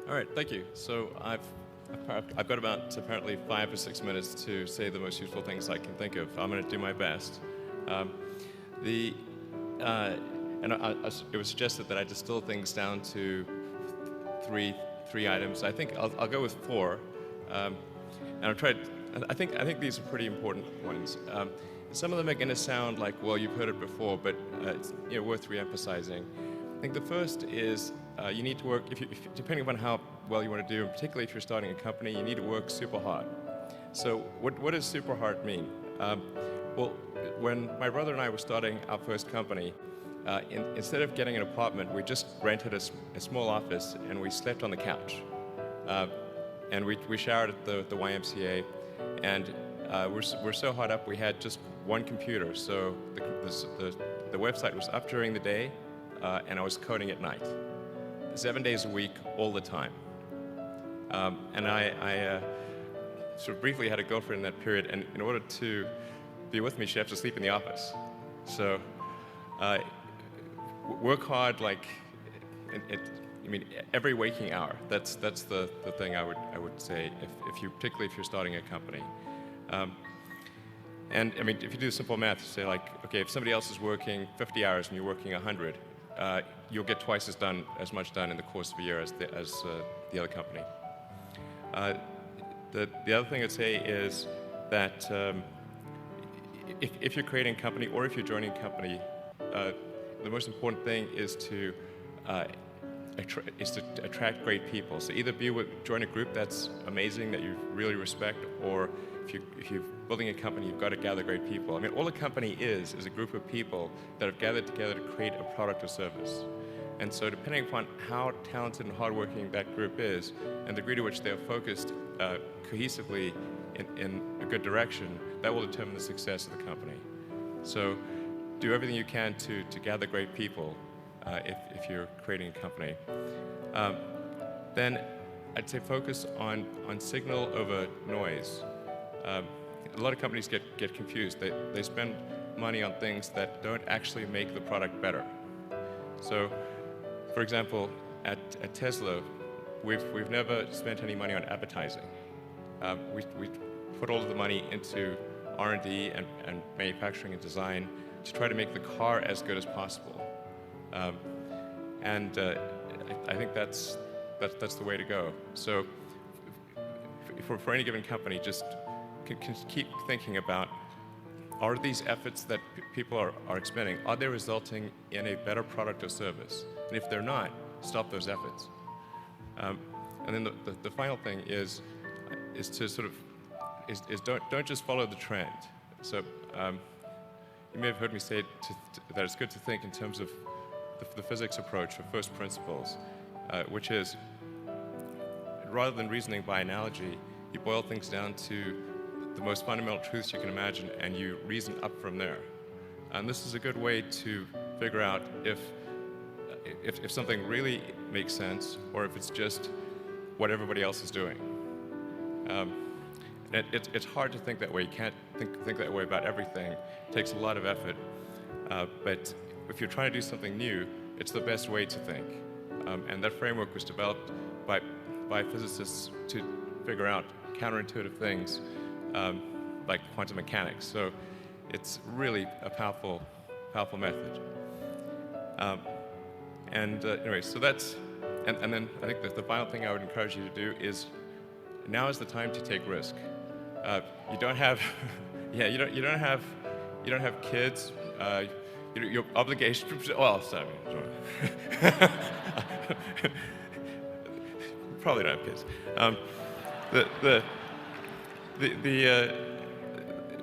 All right, thank you. So I've got about apparently 5 or 6 minutes to say the most useful things I can think of. I'm going to do my best. It was suggested that I distill things down to three items. I think I'll go with 4, and I'll try. I think these are pretty important ones. Some of them are going to sound like, well, you've heard it before, but it's worth re-emphasizing. I think the first is you need to work, depending upon how well you want to do, and particularly if you're starting a company, you need to work super hard. So what does super hard mean? Well, when my brother and I were starting our first company, instead of getting an apartment, we just rented a small office and we slept on the couch. And we showered at the YMCA, and we're so hot up we had just one computer. So the website was up during the day, and I was coding at night, 7 days a week, all the time. And I sort of briefly had a girlfriend in that period, and in order to be with me, she'd have to sleep in the office. So work hard, like every waking hour. That's the thing I would say, particularly if you're starting a company. And I mean, if you do simple math, you say like, okay, if somebody else is working 50 hours and you're working 100, you'll get twice as much done in the course of a year as the other company. The other thing I'd say is that if you're creating a company or if you're joining a company, the most important thing is to attract great people. So either join a group that's amazing, that you really respect, or if you're building a company, you've got to gather great people. I mean, all a company is a group of people that have gathered together to create a product or service. And so depending upon how talented and hardworking that group is, and the degree to which they're focused cohesively in a good direction, that will determine the success of the company. So do everything you can to gather great people if you're creating a company. Then I'd say focus on signal over noise. A lot of companies get confused. They spend money on things that don't actually make the product better. So, for example, at Tesla, we've never spent any money on advertising. We put all of the money into R&D and manufacturing and design to try to make the car as good as possible. And I think that's the way to go. So for any given company, just keep thinking about, are these efforts that people are expending, are they resulting in a better product or service? And if they're not, stop those efforts. And then the final thing is to sort of don't just follow the trend. So you may have heard me say that it's good to think in terms of the physics approach of first principles, which is, rather than reasoning by analogy, you boil things down to the most fundamental truths you can imagine, and you reason up from there. And this is a good way to figure out if something really makes sense, or if it's just what everybody else is doing. It's hard to think that way. You can't think that way about everything. It takes a lot of effort. But if you're trying to do something new, it's the best way to think. And that framework was developed by physicists to figure out counterintuitive things like quantum mechanics. So it's really a powerful method. Anyway, so that's, and then I think that the final thing I would encourage you to do is, now is the time to take risk. You don't have, you don't have kids. Your obligation. Well, sorry. Probably don't have kids.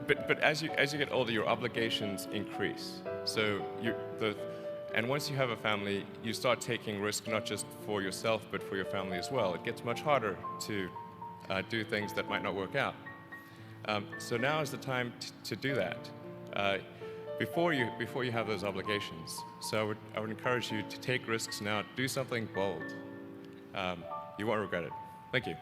But as you get older, your obligations increase. So and once you have a family, you start taking risk not just for yourself but for your family as well. It gets much harder to do things that might not work out. So now is the time to do that before you have those obligations. So I would encourage you to take risks now. Do something bold. You won't regret it. Thank you.